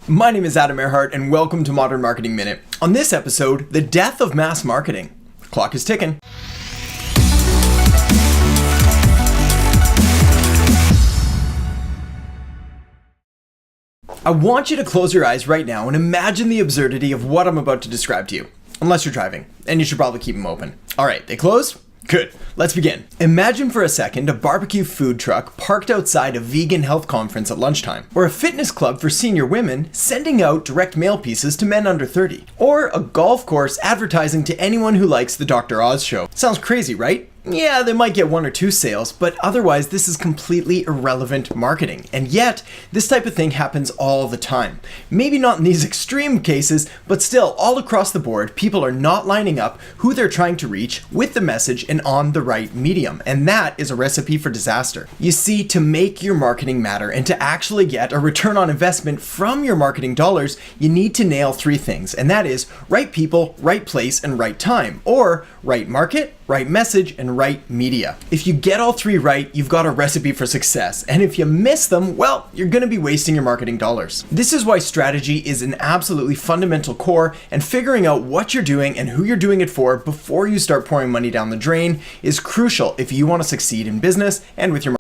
My name is Adam Erhart and welcome to Modern Marketing Minute. On this episode, the death of mass marketing. The clock is ticking. I want you to close your eyes right now and imagine the absurdity of what I'm about to describe to you. Unless you're driving, and you should probably keep them open. All right, they closed? Good. Let's begin. Imagine for a second a barbecue food truck parked outside a vegan health conference at lunchtime, or a fitness club for senior women sending out direct mail pieces to men under 30, or a golf course advertising to anyone who likes the Dr. Oz show. Sounds crazy, right? Yeah, they might get one or two sales, but otherwise this is completely irrelevant marketing. And yet, this type of thing happens all the time. Maybe not in these extreme cases, but still, all across the board, people are not lining up who they're trying to reach with the message and on the right medium. And that is a recipe for disaster. You see, to make your marketing matter and to actually get a return on investment from your marketing dollars, you need to nail three things. And that is right people, right place, and right time. Or right market, right message, and right media. If you get all three right, you've got a recipe for success. And if you miss them, well, you're going to be wasting your marketing dollars. This is why strategy is an absolutely fundamental core, and figuring out what you're doing and who you're doing it for before you start pouring money down the drain is crucial if you want to succeed in business and with your